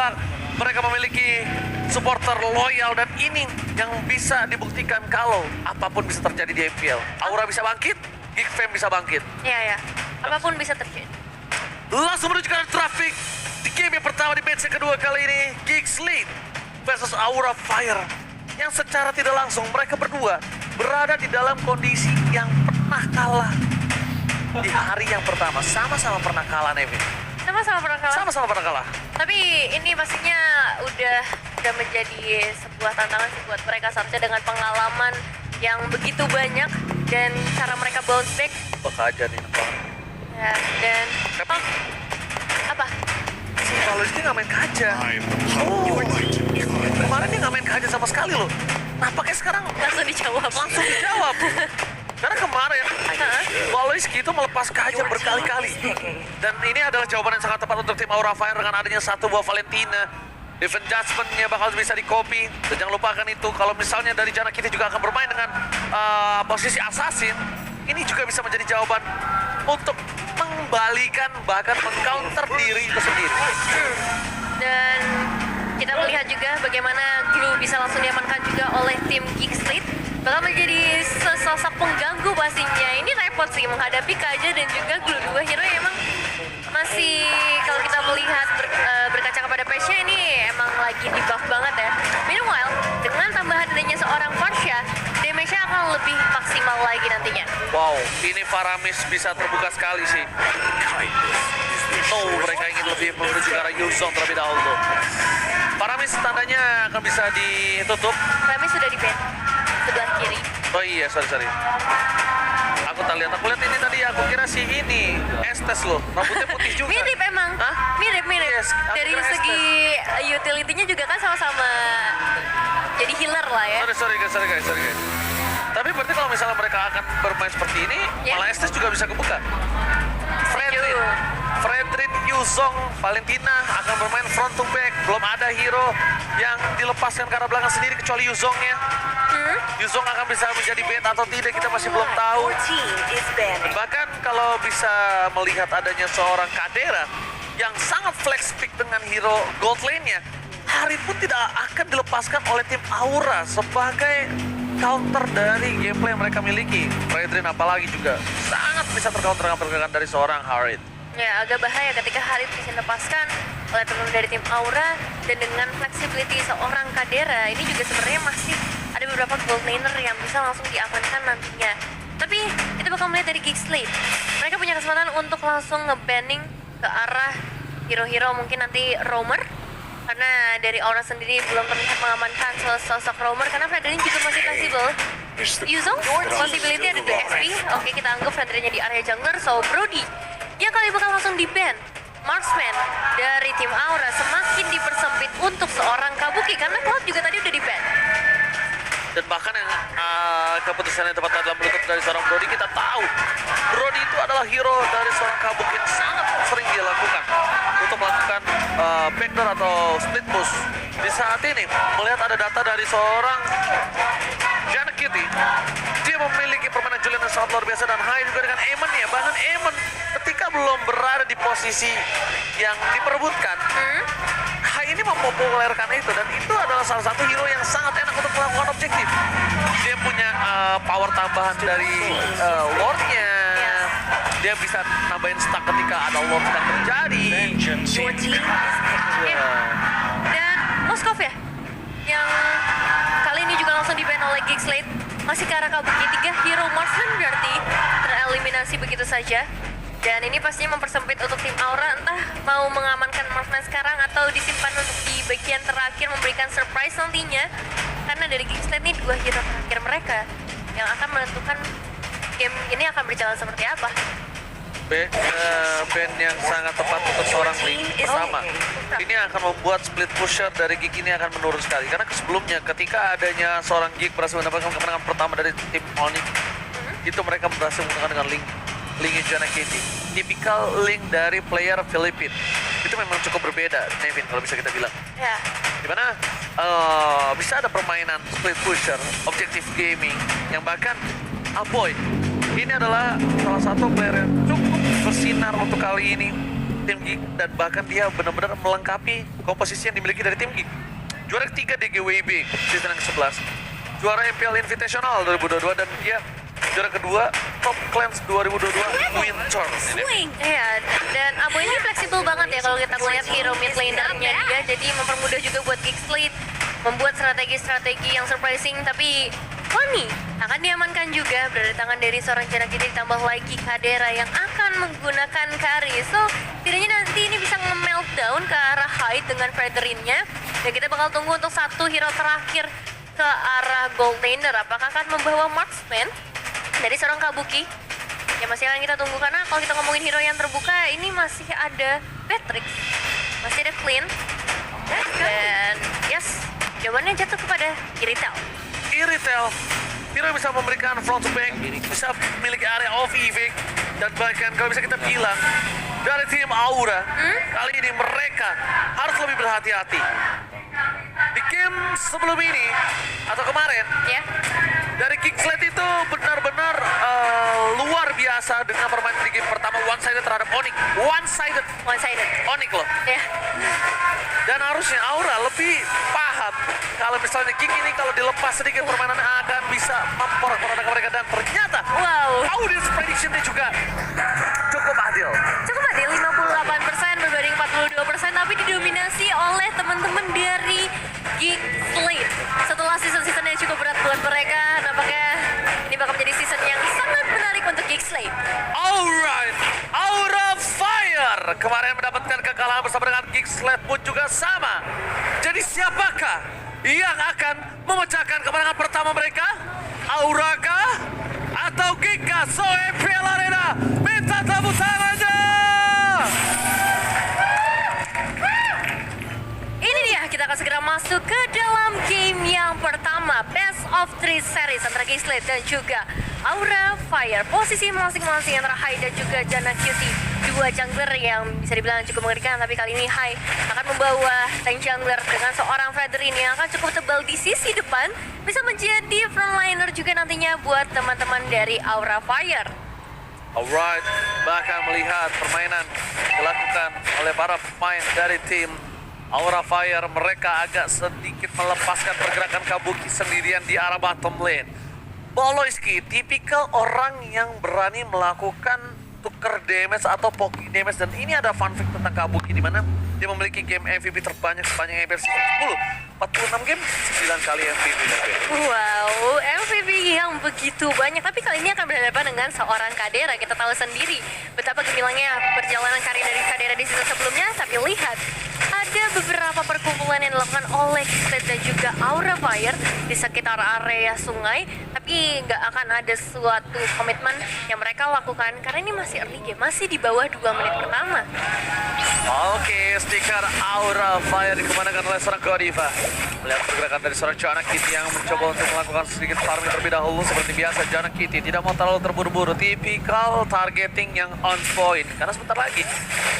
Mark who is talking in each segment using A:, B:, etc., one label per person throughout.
A: menebak mereka memiliki supporter loyal dan ini yang bisa dibuktikan kalau apapun bisa terjadi di IPL. Aura bisa bangkit, Geek Fam bisa bangkit.
B: Iya, ya. Apapun bisa terjadi.
A: Langsung menuju ke arah traffic di game yang pertama di match yang kedua kali ini. Geek Slate versus Aura Fire. Yang secara tidak langsung mereka berdua berada di dalam kondisi yang pernah kalah. Di hari yang pertama, sama-sama pernah kalah, Nevin.
B: Sama-sama pernah kalah.
A: Sama-sama pernah kalah.
B: Tapi ini pastinya udah menjadi sebuah tantangan sih buat mereka seharusnya dengan pengalaman yang begitu banyak dan cara mereka bounce back.
A: Bakal aja nih.
B: Ya, dan
A: Tapi
B: apa?
A: si Paulus ini nggak main kaca. Kemarin dia nggak main kaca sama sekali loh. Nampaknya sekarang
B: Langsung dijawab.
A: langsung dijawab. Karena kemarin Waloiski itu melepas kaca berkali-kali. Dan ini adalah jawaban yang sangat tepat untuk tim Aura Fire dengan adanya satu buah Valentina. Defense judgment-nya bakal bisa di-copy. Dan jangan lupakan itu, kalau misalnya dari Jana kita juga akan bermain dengan posisi assassin, ini juga bisa menjadi jawaban untuk mengembalikan bahkan meng-counter diri itu sendiri.
B: Dan kita melihat juga bagaimana Glue bisa langsung diamankan juga oleh tim Geek Slate. Bakal menjadi sesosok pengganggu pastinya. Ini repot sih menghadapi Kaja dan juga Glue. Dua hero yang emang masih kalau kita melihat berkaca kepada patch-nya ini emang lagi di buff banget ya. Meanwhile, dengan tambahan adanya seorang Farsha, damage-nya akan lebih maksimal lagi nantinya.
A: Wow, ini Faramis bisa terbuka sekali sih. No, mereka ingin lebih menuju ke arah Yuzong terlebih dahulu. Faramis tandanya akan bisa ditutup.
B: Kami sudah di-ban sebelah kiri.
A: Oh iya, sorry. Aku lihat ini tadi, aku kira si ini Estes loh, rambutnya putih juga.
B: Mirip emang.
A: Hah?
B: Mirip.
A: Yes, aku
B: Dari
A: kira
B: segi utility-nya juga kan sama-sama jadi healer lah ya.
A: Sorry guys. Tapi berarti kalau misalnya mereka akan bermain seperti ini,
B: Ya.
A: malah Estes juga bisa kebuka. Fredrin, Yuzong, Valentina akan bermain front to back. Belum ada hero yang dilepaskan ke arah belakang sendiri kecuali Yuzongnya. Yuzong akan bisa menjadi bait atau tidak, kita masih belum tahu. Bahkan kalau bisa melihat adanya seorang Kadera yang sangat flex pick dengan hero gold lane-nya, Hari pun tidak akan dilepaskan oleh tim Aura sebagai counter dari gameplay yang mereka miliki. Fredrin apalagi juga sangat bisa tercounter dengan pergerakan dari seorang Harit.
B: Ya, agak bahaya ketika Harit bisa dilepaskan oleh teman dari tim Aura, dan dengan flexibility seorang Kadera ini juga sebenarnya masih ada beberapa gold laner yang bisa langsung diamankan nantinya. Tapi kita bakal melihat dari Geek Slate, mereka punya kesempatan untuk langsung nge-banning ke arah hero-hero mungkin nanti Roamer, karena dari Aura sendiri belum terlihat mengamankan sosok Roamer karena Fredrin juga masih fleksibel. Yuzong, possibility ada 2 SP. Oke, kita anggap Fredrinnya di area jungler, so Brody yang kali bakal langsung di-ban. Marksman dari tim Aura semakin dipersempit untuk seorang Kabuki karena Cloud juga tadi udah di-ban.
A: Dan bahkan yang keputusan yang tepat adalah menutup dari seorang Brody. Kita tahu Brody itu adalah hero dari seorang Kabuki yang sangat sering dia lakukan untuk melakukan backdoor atau split push. Di saat ini melihat ada data dari seorang Janet Kitty, dia memiliki permainan Julian yang sangat luar biasa dan high juga dengan Eamon ya. Bahkan Eamon ketika belum berada di posisi yang diperebutkan, Hai ini mempopulerkan itu, dan itu adalah salah satu hero yang sangat enak untuk melakukan objektif. Dia punya power tambahan dari Lord-nya. Dia bisa nambahin stack ketika ada Lord sedang terjadi.
B: Dan Moskov ya, yang kali ini juga langsung di-ban oleh Geek Slate. Masih ke arah Kabuki, 3 hero Marksman berarti tereliminasi begitu saja. Dan ini pastinya mempersempit untuk tim Aura, entah mau mengamankan Marksman sekarang atau disimpan untuk di bagian terakhir memberikan surprise nantinya. Karena dari Geek Slate ini 2 hero terakhir mereka yang akan menentukan game ini akan berjalan seperti apa.
A: Band yang sangat tepat untuk seorang Link. Pertama, ini akan membuat split pusher dari Geek ini akan menurun sekali. Karena sebelumnya ketika adanya seorang Geek berhasil mendapatkan kemenangan pertama dari tim Onyx, itu mereka berhasil menggunakan dengan Link Jana Kitty. Tipikal Link dari player Filipin. Itu memang cukup berbeda, Nevin, kalau bisa kita bilang.
B: Ya.
A: Dimana bisa ada permainan split pusher, objective gaming, yang bahkan Aboy ini adalah salah satu player yang cukup bersinar untuk kali ini. tim Geek dan bahkan dia benar-benar melengkapi komposisi yang dimiliki dari tim Geek. Juara ketiga DGWB season yang ke-11, juara MPL Invitational 2022 dan dia juara kedua Top Clans 2022 Winter.
B: Iya, dan Abo ini fleksibel banget ya kalau kita melihat hero mid laner-nya dia, jadi mempermudah juga buat Geek Slate membuat strategi-strategi yang surprising tapi funny akan diamankan juga dari tangan dari seorang Janak Kitty, ditambah lagi Kadera yang akan menggunakan Kari. So, tidaknya nanti ini bisa nge-meltdown ke arah Hyde dengan Frederinnya. Dan kita bakal tunggu untuk satu hero terakhir ke arah gold laner. Apakah akan membawa marksman dari seorang Kabuki? Ya masih akan kita tunggu karena kalau kita ngomongin hero yang terbuka ini masih ada Patrick, masih ada Clean. Dan yes, jawabannya jatuh kepada Iritel.
A: Iritel, hero yang bisa memberikan front to back, bisa memiliki area of effect, dan bahkan kalau bisa kita bilang dari tim Aura, kali ini mereka harus lebih berhati-hati. Di game sebelum ini, atau kemarin,
B: Ya,
A: dari Geek Slate itu benar-benar luar biasa dengan permainan di game pertama one-sided terhadap Onyx. One-sided
B: one-sided.
A: Onyx loh.
B: Ya,
A: Dan harusnya Aura lebih paham kalau misalnya Geek ini kalau dilepas sedikit permainannya akan bisa memporak-porandakan mereka, dan ternyata
B: wow.
A: audience prediction-nya juga cukup adil.
B: Cukup adil, 58% berbanding 42%, tapi didominasi oleh teman-teman dari Geek Slate. Setelah season-season yang cukup berat buat mereka, nampaknya ini bakal menjadi season yang sangat menarik untuk Geek Slate.
A: Alright, Aura Fire kemarin mendapatkan kekalahan bersama dengan Geek Slate pun juga sama. Jadi siapakah yang akan memecahkan kemenangan pertama mereka? Aura kah? Atau Geek kah? So MPL Arena, minta tepuk tangannya!
B: Ini dia, kita akan segera masuk ke dalam game yang pertama, Best of 3 series antara Geek Slate dan juga Aura Fire. Posisi masing-masing antara Hai dan juga Jana Cutie, dua jungler yang bisa dibilang cukup mengerikan, tapi kali ini Hai akan membawa tank jungler dengan seorang Fredrin yang akan cukup tebal di sisi depan, bisa menjadi frontliner juga nantinya buat teman-teman dari Aura Fire.
A: Alright, bahkan melihat permainan dilakukan oleh para pemain dari tim Aura Fire, mereka agak sedikit melepaskan pergerakan Kabuki sendirian di arah bottom lane. Boloiski, tipikal orang yang berani melakukan tuker damage atau poking damage, dan ini ada fun fact tentang Kabuki di mana dia memiliki game MVP terbanyak sepanjang MPL season 10. 46 game, 9 kali MVP.
B: Wow, MVP yang begitu banyak, tapi kali ini akan berhadapan dengan seorang Kadera. Kita tahu sendiri betapa gemilangnya perjalanan karir dari Kadera di season sebelumnya, tapi lihat ada beberapa perkumpulan yang dilakukan oleh Slate dan juga Aura Fire di sekitar area sungai, tapi nggak akan ada suatu komitmen yang mereka lakukan karena ini masih early game, masih di bawah 2 menit pertama.
A: Oke, stiker Aura Fire dikemanakan oleh seorang Godiva. Melihat pergerakan dari seorang Jana Kitty yang mencoba untuk melakukan sedikit farming terlebih dahulu. Seperti biasa, Jana Kitty tidak mau terlalu terburu-buru. Tipikal targeting yang on point. Karena sebentar lagi,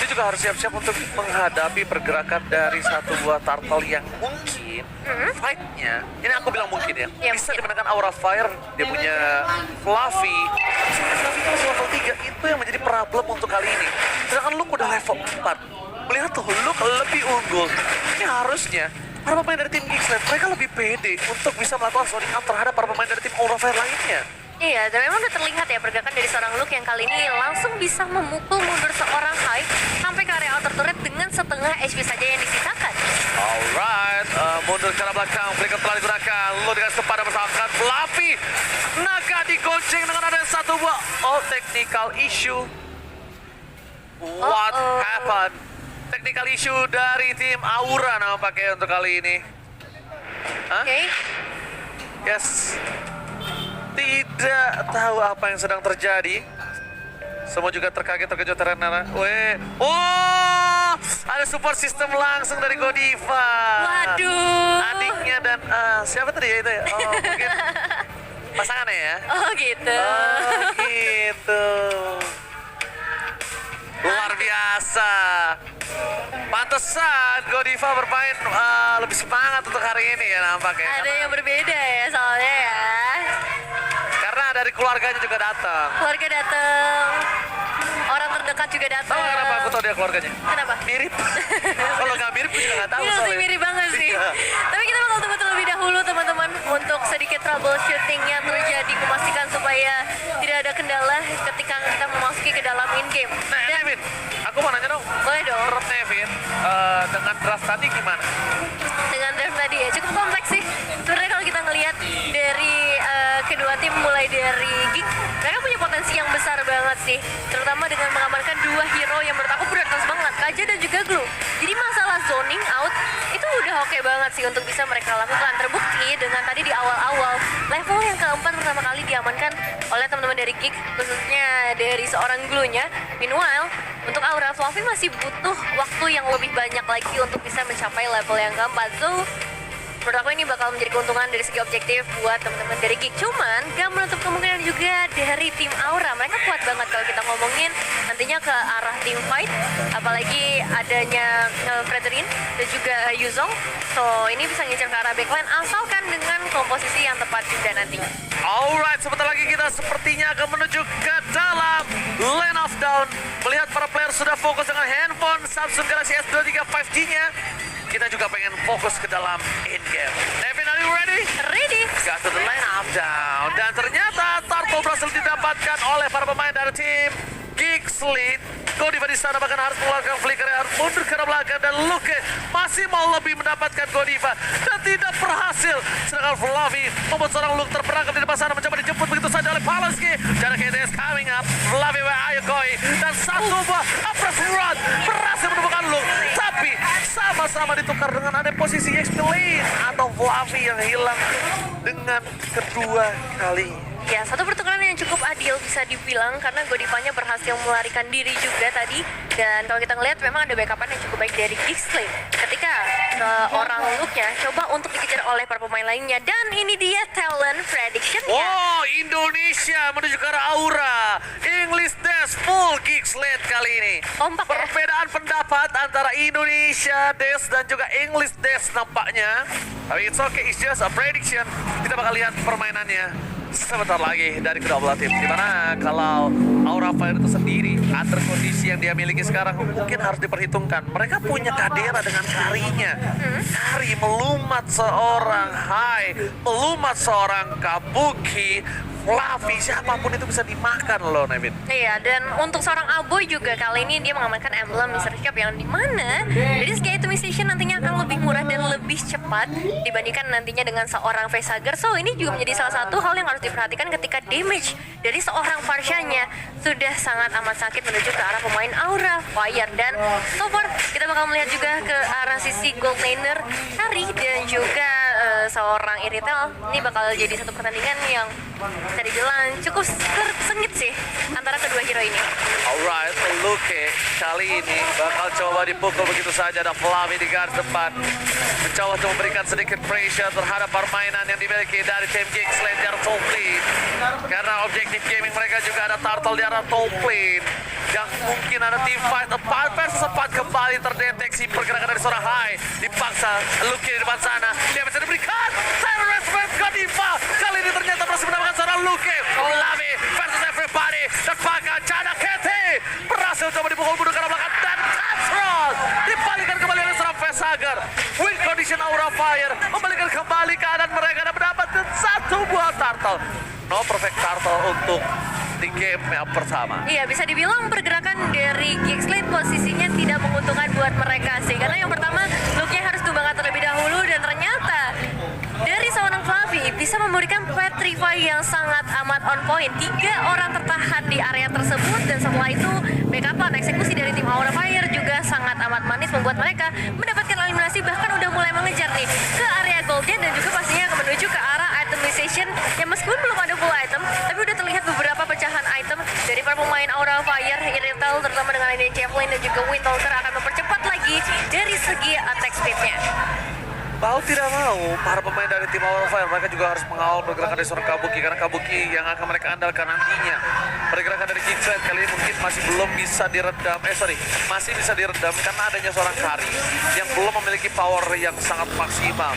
A: dia juga harus siap-siap untuk menghadapi pergerakan dari satu buah turtle yang mungkin fight-nya, ini aku bilang mungkin ya,
B: Ya,
A: bisa
B: mungkin.
A: dimenangkan Aura Fire. Dia punya Fluffy. Fluffy itu level 3, itu yang menjadi problem untuk kali ini. Sedangkan Luke udah level 4. Melihat tuh Luke lebih unggul. Ini harusnya para pemain dari tim Geek Slate, mereka lebih pede untuk bisa melakukan zoning out terhadap para pemain dari tim Aura Fire lainnya.
B: Iya, dan memang udah terlihat ya pergerakan dari seorang Luke yang kali ini langsung bisa memukul mundur seorang Hai sampai ke area outer turret dengan setengah HP saja yang disisakan.
A: Alright, mundur ke arah belakang, flicker telah digunakan, lalu dengan sepadan bersamakan Fluffy. Naga digonceng dengan ada satu buah technical issue. What happened? Technical issue dari tim Aura nampaknya untuk kali ini. Hah?
B: Oke.
A: Yes. Tidak tahu apa yang sedang terjadi. Semua juga terkaget-terkejut ternyata. Oh, ada support system langsung dari Godiva.
B: Waduh.
A: Adiknya dan siapa tadi ya itu ya? Oh, mungkin pasangannya ya.
B: Oh gitu.
A: Oh, gitu. Luar biasa. Pantesan Godiva bermain lebih semangat untuk hari ini ya nampaknya.
B: Ada yang berbeda ya soalnya ya.
A: Karena dari keluarganya juga datang.
B: Keluarga datang. orang terdekat juga datang.
A: Tahu kenapa aku tahu dia keluarganya?
B: Kenapa?
A: Mirip. Kalau nggak mirip, aku juga nggak tahu
B: Iya sih,
A: soalnya.
B: mirip banget sih.
A: Iya.
B: Tapi kita bakal tunggu terlebih dahulu teman-teman untuk sedikit troubleshooting yang terjadi, memastikan supaya tidak ada kendala ketika kita memasuki ke dalam in-game.
A: Nah, Nevin, aku mau nanya dong.
B: Boleh dong.
A: Menurut Nevin, dengan draft tadi gimana?
B: Dengan draft tadi ya cukup kompleks sih. Sebenarnya kalau kita ngelihat dari kedua tim mulai dari Geek, mereka punya potensi yang besar banget sih. Terutama dengan mengamankan dua hero yang menurut aku prioritas banget, Kaja dan juga Glue. Jadi masalah zoning out itu udah oke banget sih untuk bisa mereka lakukan. Terbukti dengan tadi di awal-awal level yang keempat pertama kali diamankan oleh teman-teman dari Geek, khususnya dari seorang Glue-nya. Meanwhile, untuk Aura Fluffy masih butuh waktu yang lebih banyak lagi untuk bisa mencapai level yang keempat. So, menurut aku ini bakal menjadi keuntungan dari segi objektif buat teman-teman dari Geek. Cuman gak menutup kemungkinan juga dari tim Aura. Mereka kuat banget kalau kita ngomongin nantinya ke arah team fight, apalagi adanya Fredrin dan juga Yuzong. So ini bisa ngincar ke arah backline asalkan dengan komposisi yang tepat juga nantinya.
A: Alright, sebentar lagi kita sepertinya akan menuju ke dalam lane of down. Melihat para player sudah fokus dengan handphone Samsung Galaxy S23 5G-nya. Kita juga pengen fokus ke dalam in-game. Nevin, are you ready?
B: Ready?
A: Got to the line up down. Dan ternyata Turtle berhasil didapatkan oleh para pemain dari tim Geek Slate. Godiva di sana bahkan harus mengeluarkan flicker, harus mundur ke arah belakang, dan Luke masih mau lebih mendapatkan Godiva dan tidak berhasil. Sedangkan Fluffy membuat seorang Luke terperangkap di depan sana, mencoba dijemput begitu saja oleh Palasky. Jarak KTS coming up. Fluffy, where are you going? Dan satu buah Apres Run berhasil menemukan Luke, tapi sama-sama ditukar dengan ada posisi XP lane atau Fluffy yang hilang dengan kedua kali.
B: Ya, satu pertukaran yang cukup adil bisa dibilang karena Godivanya berhasil melarikan diri juga tadi. Dan kalau kita ngelihat memang ada backupan yang cukup baik dari Geek Slate ketika orang Luke-nya coba untuk dikejar oleh para pemain lainnya. Dan ini dia talent prediction-nya.
A: Oh, Indonesia menuju ke arah Aura. English Dash full Geek Slate kali ini.
B: Kompak ya?
A: Perbedaan pendapat antara Indonesia Dash dan juga English Dash nampaknya. Tapi it's okay, it's just a prediction. Kita bakal lihat permainannya sebentar lagi dari kedua belah tim. Dimana kalau Aura Fire itu sendiri, under kondisi yang dia miliki sekarang mungkin harus diperhitungkan. Mereka punya Kadera dengan Karinya. Kari melumat seorang Hai, melumat seorang Kabuki, Fluffy, siapapun itu bisa dimakan loh, Nevin.
B: Iya, dan untuk seorang Aboy juga kali ini dia mengamankan emblem Mr. Cap yang dimana dari segi itemization nantinya akan lebih murah dan lebih cepat dibandingkan nantinya dengan seorang facehugger. So ini juga menjadi salah satu hal yang harus diperhatikan ketika damage dari seorang Farshanya sudah sangat amat sakit menuju ke arah pemain Aura Fire. Dan so far kita bakal melihat juga ke arah sisi gold laner Kari dan juga seorang Iritel. Ini bakal jadi satu pertandingan yang bisa dibilang cukup sengit sih antara kedua hero ini.
A: Alright, Luke kali ini bakal coba dipukul begitu saja. Ada Fluffy di garis depan, mencoba untuk memberikan sedikit pressure terhadap permainan yang dimiliki dari tim Geek Slate di arah top lane. Karena objektif gaming mereka juga ada Turtle di arah top lane, yang mungkin ada team fight 4 versus 4 kembali terdeteksi pergerakan dari seorang Hai. Dipaksa Luke di depan sana, dia bisa diberikan terrorist versus Godiva. Kali ini ternyata berhasil mendapatkan seorang Luke. Fluffy versus everybody, dan bahkan Cana Kete berhasil coba dipukul mundur ke arah belakang, dan Cutthroat dibalikan kembali oleh seorang facehugger. Win condition Aura Fire membalikan kembali keadaan mereka dan mendapatkan satu buah Turtle. No perfect Turtle untuk di game yang pertama.
B: Iya, bisa dibilang pergerakan dari Geek Slate posisinya tidak menguntungkan buat mereka sih. Karena yang pertama, Luke-nya harus tumbangkan terlebih dahulu, dan ternyata dari seorang Fluffy bisa memberikan Petrify yang sangat amat on point. 3 orang tertahan di area tersebut, dan setelah itu backupan eksekusi dari tim Aura Fire juga sangat amat manis membuat mereka mendapatkan eliminasi, bahkan udah mulai mengejar nih ke area goldnya dan juga pastinya akan menuju ke arah itemization yang meskipun belum ada full item, tapi udah terlihat beberapa pecahan item dari para pemain Aura Fire. Iritel terutama dengan Lane Chaplin dan juga Windtalker akan mempercepat lagi dari segi attack speednya.
A: Mau tidak mau, para pemain dari tim Aura Fire mereka juga harus mengawal pergerakan dari seorang Kabuki, karena Kabuki yang akan mereka andalkan nantinya. Pergerakan dari Geek Slate kali ini mungkin masih belum bisa diredam, masih bisa diredam karena adanya seorang Kari yang belum memiliki power yang sangat maksimal.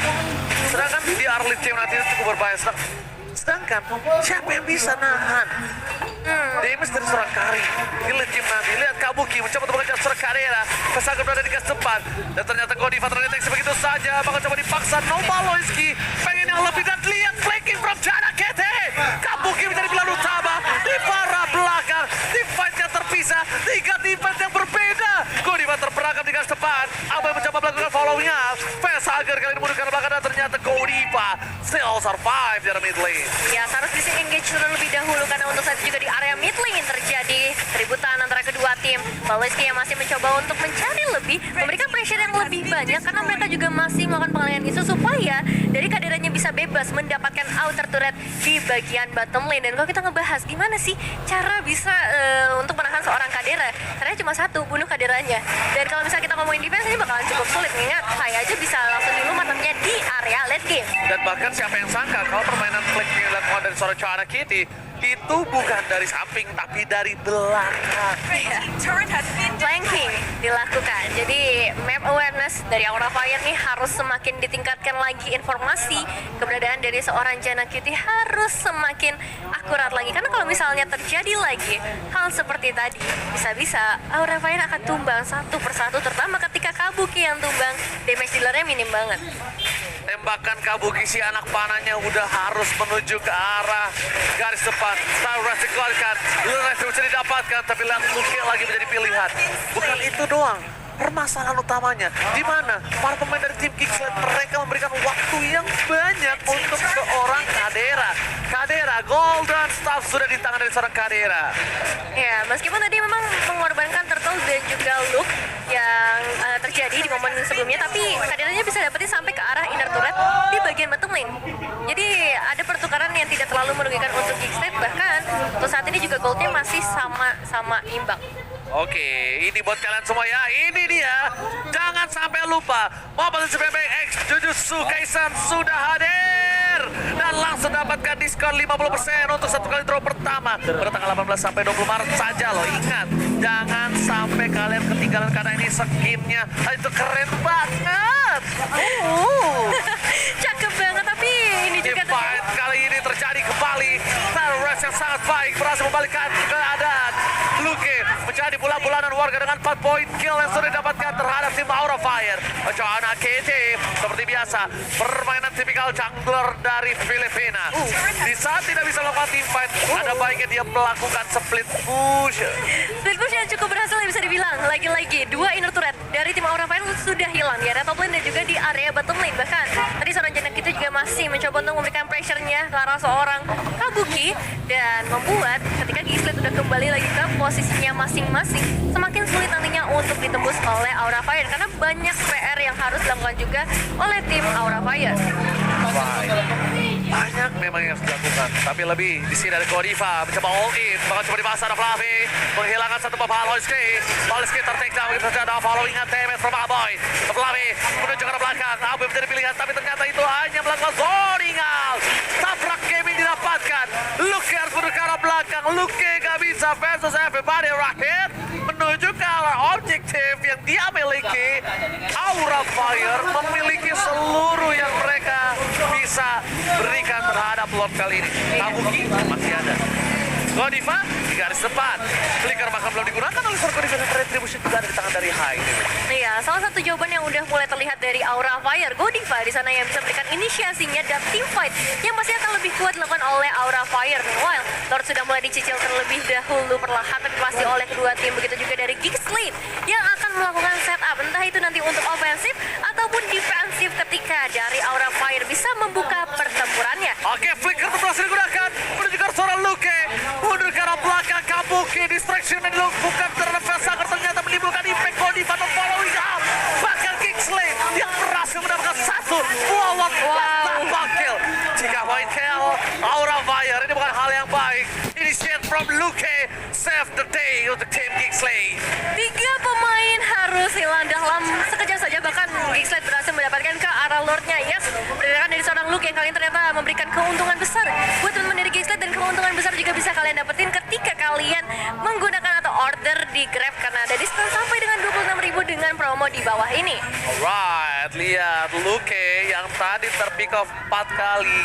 A: Sedangkan di early game nanti itu cukup berbahaya. sedangkan siapa yang bisa nahan damage dari seorang Kari? Lihat game nanti, lihat Kabuki mencoba untuk mengejar seorang Kadera. Vesager berada di gas depan dan ternyata Godiva terdeteksi begitu saja. Bakal coba dipaksa Nova Loiski pengen yang lebih dan lihat flanking from Jana Kete. Kabuki menjadi pilihan utama di para belakang. Di fight yang terpisah, 3 defense yang berbeda. Godiva terperangkap di gas depan. Abai mencoba melakukan following up. Vesager kali ini mundur ke belakang dan ternyata Godiva still survive di mid lane.
B: Ya, harus bisa engage terlebih dahulu karena untuk saat itu juga di area mid lane terjadi keributan antara kedua tim. Loiski yang masih mencoba untuk mencari lebih, memberikan pressure yang lebih banyak karena mereka juga masih melakukan pengalihan isu supaya dari kaderannya bisa bebas mendapatkan outer turret di bagian bottom lane. Dan kalau kita ngebahas gimana sih cara bisa untuk menahan seorang kadera, karena cuma satu, bunuh kaderanya. Dan kalau misalnya kita ngomongin defense ini bakalan cukup sulit, mengingat saya aja bisa langsung dilumat tentunya di area late game.
A: Dan bahkan siapa yang sangka kalau permainan flanking yang dilakukan dari seorang Chana Kitty itu bukan dari samping tapi dari belakang.
B: Flanking dilakukan. Jadi map awareness dari Aura Fire nih harus semakin ditingkatkan lagi, informasi keberadaan dari seorang Jana Cutie harus semakin akurat lagi. Karena kalau misalnya terjadi lagi hal seperti tadi, bisa-bisa Aura Fire akan tumbang satu persatu, terutama ketika Kabuki yang tumbang, damage dealernya minim banget.
A: Tembakan Kabuki si anak panahnya udah harus menuju ke arah garis depan. Star Rush dikeluarkan, Lunas bisa didapatkan, tapi lihat Luke lagi menjadi pilihan. Bukan itu doang, permasalahan utamanya di mana para pemain dari tim Kicksled mereka memberikan waktu yang banyak untuk seorang Kadera. Kadera, Golden Staff sudah di tangan dari seorang Kadera.
B: Ya, meskipun tadi memang mengorbankan Turtle dan juga Luke yang terjadi di momen sebelumnya, tapi kaderanya bisa dapetin sampai ke arah inner turret di bagian bottom lane. Jadi ada pertukaran yang tidak terlalu merugikan untuk Kicksled, bahkan untuk saat ini juga goldnya masih sama imbang.
A: Oke, ini buat kalian semua ya. Ini dia. Jangan sampai lupa, Mobile Legends PB X Jujutsu Kaisen sudah hadir dan langsung dapatkan diskon 50% untuk satu kali draw pertama pada tanggal 18 sampai 20 Maret saja loh. Ingat, jangan sampai kalian ketinggalan karena ini skinnya itu keren banget.
B: Cakep banget, tapi ini juga
A: Fight kali ini terjadi kembali. Star Rush yang sangat baik berhasil membalikkan keadaan. Luke menjadi bulan-bulanan warga dengan 4 poin kill yang sudah didapatkan terhadap tim Aura Fire. Joanna KT seperti biasa permainan tipikal jungler dari Filipina. Di saat tidak bisa melakukan team fight, ada baiknya dia melakukan split push.
B: Split push yang cukup berhasil yang bisa dibilang. Lagi-lagi dua inner turret dari tim Aura Fire sudah hilang di area top lane dan juga di area bottom lane. Bahkan tadi seorang Janak itu juga masih mencoba untuk memberikan pressure-nya ke arah seorang Kabuki dan membuat ketika Kicksled sudah kembali lagi ke posisinya masing-masing, semakin sulit nantinya untuk ditembus oleh Aura Fire karena banyak PR yang harus dilakukan juga oleh tim Aura Fire.
A: Banyak memang yang harus dilakukan, tapi lebih di sini dari Godiva mencoba all in, bahkan coba dipaksa ada Flavi menghilangkan satu pemain Loiski. Loiski ter-take down begitu saja, ada following damage from Aboy. Flavi menuju ke arah belakang, Aboy menjadi pilihan, tapi ternyata itu hanya melakukan zoning out. Tabrak game yang didapatkan. Luke harus menuju ke arah belakang, Luke gak bisa versus everybody Rocket menuju ke arah objektif yang dia miliki. Aura Fire memiliki seluruh yang mereka bisa berikan terhadap Lord kali ini. Kabuki masih ada. Godiva di garis depan. Flicker bahkan belum digunakan oleh seorang Godiva dan retribution juga ada di tangan dari Hai.
B: Iya, salah satu jawaban yang udah mulai terlihat dari Aura Fire, Godiva di sana yang bisa memberikan inisiasinya dan team fight yang pasti akan lebih kuat dilakukan oleh Aura Fire. Meanwhile, Lord sudah mulai dicicil terlebih dahulu perlahan tapi pasti oleh kedua tim, begitu juga dari Kicksled yang akan melakukan setup entah itu nanti untuk ofensif ataupun defensif ketika dari Aura Fire bisa membuka pertempurannya.
A: Oke, Flicker berhasil digunakan menuju ke seorang Luke. Mundur ke arah belakang, Kabuki distraction yang dilakukan terhadap Vesager ternyata menimbulkan impact. Godiva non following up. Bahkan Kicksled yang berhasil mendapatkan satu buah tanpa kill. Jika point kill, Aura Fire ini bukan hal yang baik. Initiate from Luke, save the day untuk tim Kicksled.
B: 3 pemain harus hilang dalam sekejap saja, bahkan Kicksled berhasil mendapatkan ke arah Lordnya. Yes, berdasarkan dari seorang Luke yang kalian ternyata memberikan keuntungan besar buat teman-teman dari Kicksled, dan keuntungan besar juga bisa kalian dapetin ketika kalian menggunakan atau order di Grab karena ada diskon sampai dengan 26.000 dengan promo di bawah ini.
A: Alright, lihat Luke yang tadi terpick off 4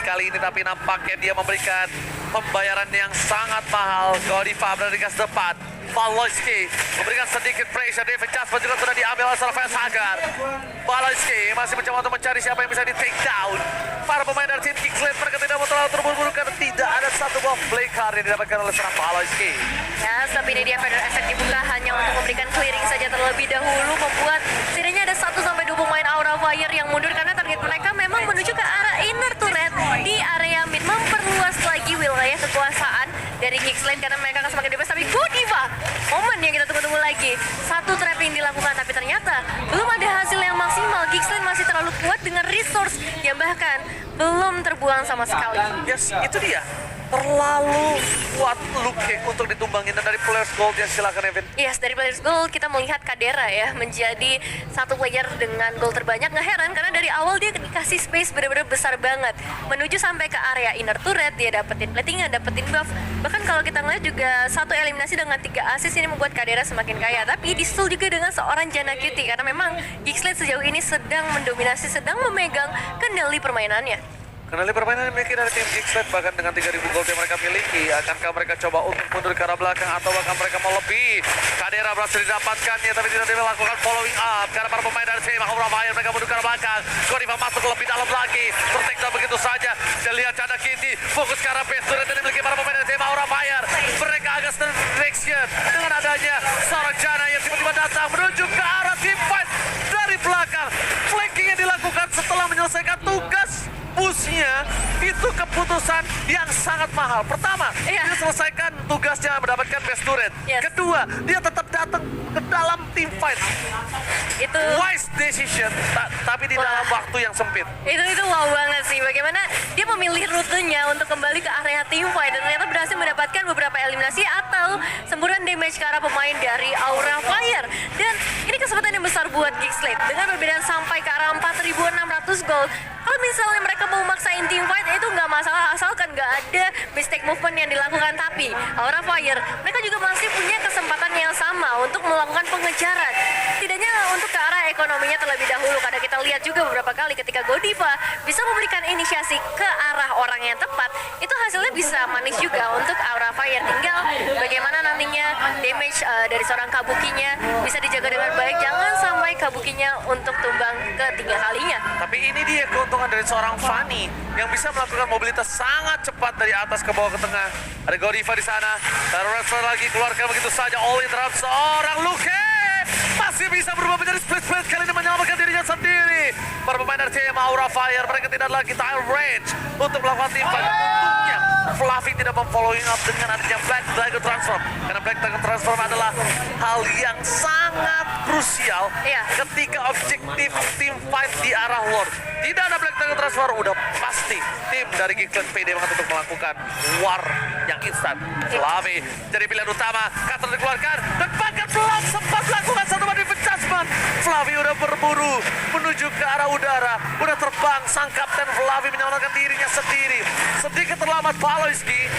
A: kali ini, tapi nampaknya dia memberikan pembayaran yang sangat mahal. Godiva berada di gas depan. Valoisky memberikan sedikit pressure. David Jasper juga sudah diambil oleh Rafael Sagar. Valoisky masih mencoba untuk mencari siapa yang bisa di take down. Para pemain dari tim Kingsland mereka tidak mau terlalu terburu-buru karena tidak ada satu buah play card yang didapatkan oleh seorang Valoisky.
B: Ya, tapi ini dia Feather Effect dibuka hanya untuk memberikan clearing saja terlebih dahulu, membuat setidaknya ada 1-2 pemain Aura Fire yang mundur karena target mereka memang menuju ke arah inner turret di area mid, memperluas lagi wilayah kekuasaan dari Kingsland karena mereka akan semakin bebas. Tapi Godiva, momen yang kita tunggu-tunggu lagi, satu trapping dilakukan tapi ternyata belum ada hasil yang maksimal. Kingsland masih terlalu kuat dengan resource yang bahkan belum terbuang sama sekali.
A: Yes, itu dia. Terlalu kuat Luke untuk ditumbangin. Dan dari Players Gold ya, silakan Evan.
B: Yes, dari Players Gold kita melihat Kadera ya menjadi satu player dengan gol terbanyak. Nggak heran karena dari awal dia dikasih space benar-benar besar banget. Menuju sampai ke area inner turret, dia dapetin platingan, dapetin buff. Bahkan kalau kita ngeliat juga satu eliminasi dengan 3 assist ini membuat Kadera semakin kaya. Tapi disusul juga dengan seorang Jana Cutie karena memang Geeksland sejauh ini sedang mendominasi, sedang memegang kendali permainannya.
A: Kendali permainan yang dimiliki dari tim Kingsland, bahkan dengan 3.000 gold yang mereka miliki, akankah mereka coba untuk mundur ke arah belakang atau bahkan mereka mau lebih? Kadera berhasil didapatkannya tapi tidak dilakukan following up karena para pemain dari tim Aura Fire mereka mundur ke arah belakang. Godiva masuk lebih dalam lagi, tertek begitu saja. Dan lihat Jana Cutie fokus ke arah base turret yang dimiliki para pemain dari tim Aura Fire. Mereka agak direction dengan adanya seorang Jana yang tiba-tiba datang menuju ke arah team fight dari belakang. Flanking yang dilakukan setelah menyelesaikan tugas pushnya itu keputusan yang sangat mahal. Pertama, dia selesaikan tugasnya mendapatkan best turret. Kedua, dia tetap datang ke dalam team fight.
B: Itu
A: wise decision, tapi di dalam waktu yang sempit.
B: Itu wow banget sih. Bagaimana dia memilih rutenya untuk kembali ke area team fight dan ternyata berhasil mendapatkan beberapa eliminasi atau semburan damage ke arah pemain dari Aura Fire. Dan ini kesempatan yang besar buat Geeksland dengan perbedaan sampai ke arah 4.600 gold. Kalau misalnya mereka mau maksain team fight itu nggak masalah asalkan nggak ada mistake movement yang dilakukan. Tapi Aura Fire mereka juga masih punya kesempatan yang sama untuk melakukan pengejaran, setidaknya untuk ke arah ekonominya terlebih dahulu. Karena kita lihat juga beberapa kali ketika Godiva bisa memberikan inisiasi ke arah orang yang tepat, itu hasilnya bisa manis juga untuk Aura Fire. Tinggal bagaimana nantinya damage dari seorang Kabukinya bisa dijaga dengan baik, jangan sampai Kabukinya untuk tumbang ketiga kalinya.
A: Tapi ini dia keuntungan dari seorang Fanny yang bisa melakukan mobilitas sangat cepat dari atas ke bawah ke tengah. Ada Godiva di sana, Terus lagi keluarkan begitu saja all in terhadap seorang Luke. Masih bisa berubah menjadi split kali ini menyelamatkan dirinya sendiri. Para pemain dari tim Aura Fire mereka tidak lagi tile range untuk melakukan team fight. Untungnya Fluffy tidak memfollowing up dengan adanya Black Dragon Transform, karena Black Dragon Transform adalah hal yang sangat krusial ketika objektif team fight di arah Lord. Tidak ada Black Dragon Transform, udah pasti tim dari Geeksland PD untuk melakukan war yang instan. Fluffy jadi pilihan utama, Cutter dikeluarkan dan bahkan belum sempat melakukan satu advantage adjustment. Fluffy udah berburu menuju ke arah udara, udah terbang sang kapten Fluffy menyelamatkan dirinya sendiri. Sedikit terlambat Valoisky,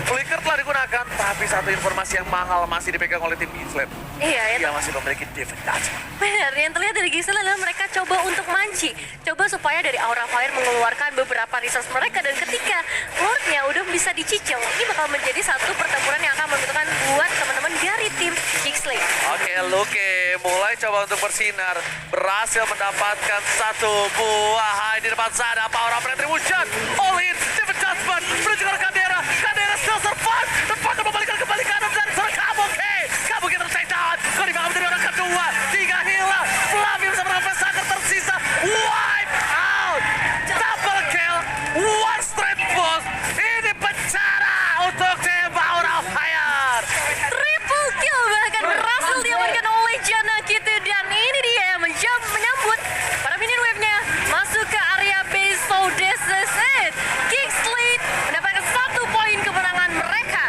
A: flicker telah digunakan, tapi satu informasi yang mahal masih dipegang oleh tim Geeksland.
B: Iya,
A: Dia masih memiliki defense touchment.
B: benar, yang terlihat dari Geeksland adalah mereka coba untuk manci, coba supaya dari Aura Fire mengeluarkan beberapa resource mereka, dan ketika Lordnya udah bisa dicicil, ini bakal menjadi satu pertempuran yang akan menentukan buat teman-teman dari tim Geeksland.
A: Oke, Luke mulai coba untuk bersinar, berhasil mendapatkan satu buah high di depan sana. Power up retribution, all in, defense touchment, menuju ke Kadera. Kadera still survive, dan bahkan membalikan kembali ke kanan dari seorang Kabuki. Kabuki ter-take down, Godiva menjadi orang kedua, 3 hilang. Fluffy bisa menangkap Saker tersisa, wipe out, double kill, one straight push. Ini pencara untuk tim Aura Fire.
B: Triple kill bahkan berhasil diamankan oleh Jana Cutie, dan ini dia yang menyambut para minion wave-nya masuk ke area base. So this is it. Geeksland mendapatkan 1 poin kemenangan mereka.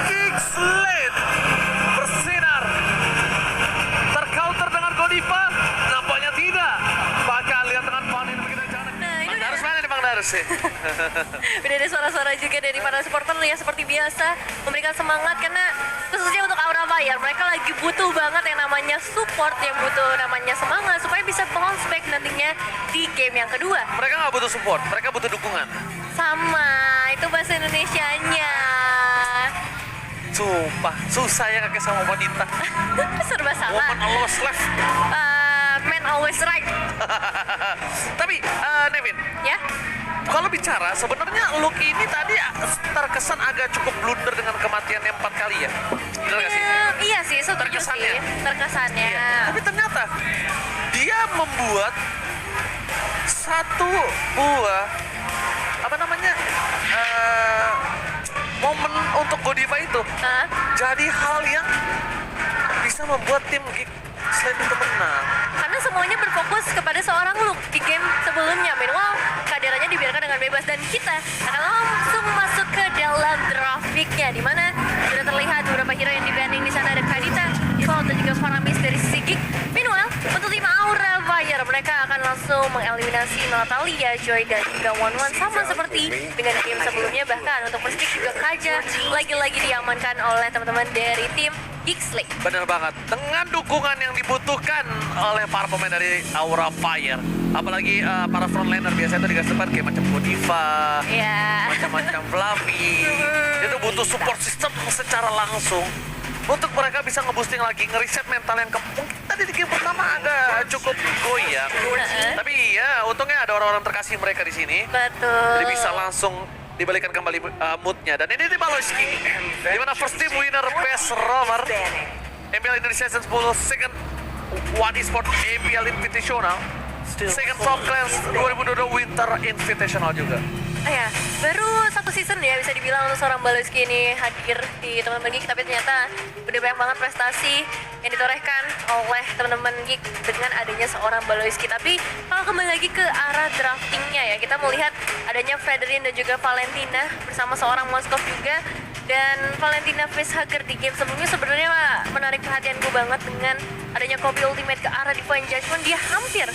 A: Geeksland bersinar, tercounter dengan Godiva, nampaknya tidak. Bahkan lihat dengan Fanny begitu jangan.
B: Nah, ini
A: Bang
B: udah
A: Darus mana nih Bang Darus sih?
B: udah ada suara-suara juga dari para supporter yang seperti biasa memberikan semangat karena khususnya untuk Aura Fire, mereka lagi butuh banget yang namanya support, yang butuh namanya semangat supaya bisa bounce back nantinya di game yang kedua.
A: Mereka nggak butuh support, mereka butuh dukungan.
B: Sama, itu bahasa Indonesianya.
A: Sumpah, susah ya kakek sama wanita.
B: Serba salah.
A: Woman always left.
B: Man always right.
A: Tapi, Nevin,
B: Ya,
A: kalau bicara sebenarnya Lucky ini tadi terkesan agak cukup blunder dengan kematiannya 4 kali ya. Benar nggak sih?
B: Iya sih, setuju
A: Terkesannya.
B: sih. Terkesannya.
A: Tapi ternyata dia membuat satu buah apa namanya momen untuk Godiva itu
B: Hah?
A: jadi hal yang bisa membuat tim Geek Slate itu menang.
B: Karena semuanya berfokus kepada seorang Luke di game sebelumnya. Meanwhile, kehadirannya dibiarkan dengan bebas dan kita akan langsung masuk ke dalam grafiknya, di mana sudah terlihat beberapa hero yang di-banning di sana. Ada Kadita, Default dan juga Faramis dari sisi Geek. Meanwhile, untuk tim Aura Fire, mereka akan langsung mengeliminasi Natalia, Joy dan juga One sama seperti dengan game sebelumnya. Bahkan untuk Perstik juga Kaja lagi-lagi diamankan oleh teman-teman dari tim Geek Slate.
A: Benar banget, dengan dukungan yang dibutuhkan oleh para pemain dari Aura Fire, apalagi para frontliner biasanya itu dikasih depan kayak macam Godiva,
B: Ya.
A: macam-macam Fluffy, itu butuh support system secara langsung untuk mereka bisa ngeboosting lagi, ngeriset mental yang mungkin tadi di game pertama agak cukup goyang. Tapi ya untungnya ada orang-orang terkasih mereka di sini,
B: Betul.
A: jadi bisa langsung dibalikan kembali moodnya. Dan ini di Baloski, di mana first team winner best rover MPL Indonesia Season 10 second One Esport MPL Invitational, second Top Class 2022 Winter Invitational juga.
B: Ya, baru satu season ya bisa dibilang untuk seorang Baloski ini hadir di teman-teman Geek, tapi ternyata udah banyak banget prestasi yang ditorehkan oleh teman-teman Geek dengan adanya seorang Baloski. Tapi kalau kembali lagi ke arah draftingnya ya, kita melihat adanya Frederian dan juga Valentina bersama seorang Moskov juga. Dan Valentina facehugger di game sebelumnya sebenarnya menarik perhatianku banget dengan adanya copy ultimate ke arah Divine Judgment. Dia hampir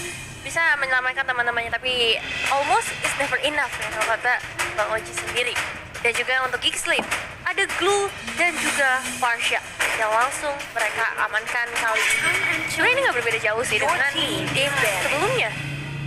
B: bisa menyelamatkan teman-temannya, tapi almost is never enough ya kalau kata Bang Oji sendiri. Dan juga untuk Geek Slate ada Glue dan juga Farsha yang langsung mereka amankan kali ini. Sebenarnya ini nggak berbeda jauh sih dengan game sebelumnya,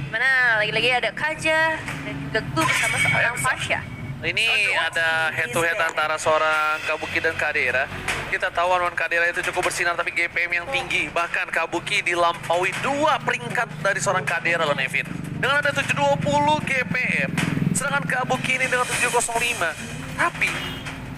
B: mana lagi-lagi ada Kaja dan juga Glue bersama seorang Farsha.
A: Ini ada head to head antara seorang Kabuki dan Kadera. Kita tahu One Kadera itu cukup bersinar tapi GPM yang tinggi. Bahkan Kabuki dilampaui 2 peringkat dari seorang Kadera loh Nevin. Dengan ada 720 GPM. Sedangkan Kabuki ini dengan 705. Tapi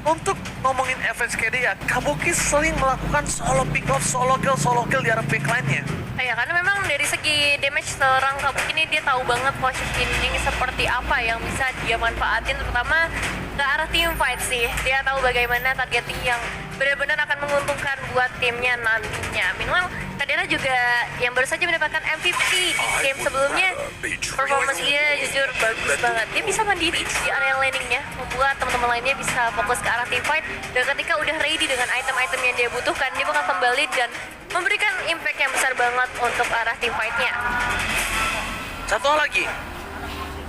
A: untuk ngomongin average KD ya, Kabuki sering melakukan solo pick off, solo kill di arah backline-nya.
B: Ya, karena memang dari segi damage seorang Kabuki ini dia tahu banget positioning seperti apa yang bisa dia manfaatin, terutama ke arah team fight sih. Dia tahu bagaimana targeting yang benar-benar akan menguntungkan buat timnya nantinya. Meanwhile, Kadera juga yang baru saja mendapatkan MVP di game sebelumnya. Performance dia jujur bagus banget. Dia bisa mandiri di area landingnya, membuat teman-teman lainnya bisa fokus ke arah team fight. Dan ketika udah ready dengan item-item yang dia butuhkan, dia bakal kembali dan memberikan impact yang besar banget untuk arah team fight-nya.
A: Satu hal lagi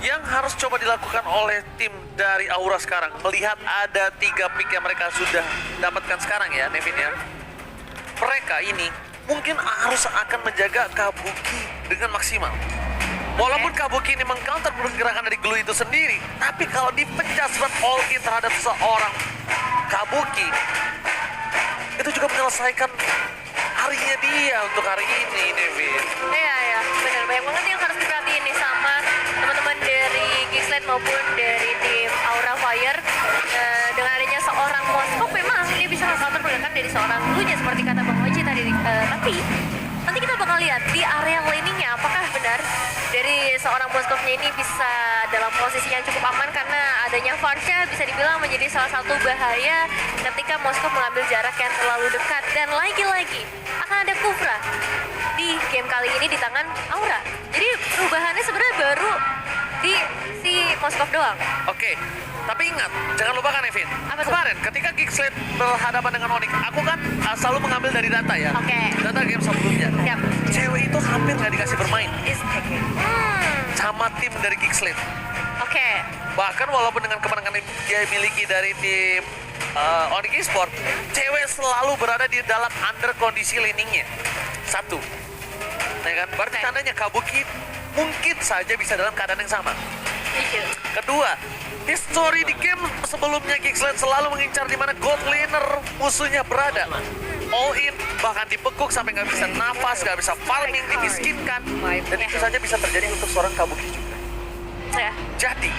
A: yang harus coba dilakukan oleh tim dari Aura sekarang, melihat ada 3 pick yang mereka sudah dapatkan sekarang ya Nevin ya. Mereka ini mungkin harus akan menjaga Kabuki dengan maksimal. Walaupun Kabuki ini mengcounter pergerakan dari Glue itu sendiri, tapi kalau dipecah all in terhadap seorang Kabuki, itu juga menyelesaikan harinya dia untuk hari ini, Nevin.
B: Iya, benar. Banyak banget yang harus diperhatiin nih sama teman-teman dari Geek Slate maupun dari tim Aura Fire. Dengan adanya seorang Moskov, memang dia bisa meng-counter pergerakan dari seorang Glue-nya seperti kata Bang Oji tadi. Tapi nanti kita bakal lihat di area laningnya apakah benar dari seorang Moskovnya ini bisa dalam posisi yang cukup aman, karena adanya Farsha bisa dibilang menjadi salah satu bahaya ketika Moskov mengambil jarak yang terlalu dekat. Dan lagi-lagi akan ada Kufra di game kali ini di tangan Aura. Jadi perubahannya sebenarnya baru di si Moskov doang.
A: Oke, tapi ingat, jangan lupakan Nevin.
B: Apa tuh?
A: Kemarin ketika Geek Slate berhadapan dengan Onyx, aku kan selalu mengambil dari data ya.
B: Oke.
A: Data game sebelumnya.
B: Yap.
A: Cewek itu hampir nggak dikasih bermain sama tim dari Geek Slate.
B: Oke.
A: Bahkan walaupun dengan kemenangan yang dia miliki dari tim Onyx Esport, cewek selalu berada di dalam under kondisi laningnya. Satu, ya kan? Berarti tandanya Kabuki mungkin saja bisa dalam keadaan yang sama.
B: Iya.
A: Kedua, history di game sebelumnya Geeksled selalu mengincar di mana gold laner musuhnya berada. All in, bahkan dibekuk sampai nggak bisa nafas, nggak bisa farming, dimiskinkan. Dan itu saja bisa terjadi untuk seorang Kabuki juga.
B: Ya.
A: Jadi,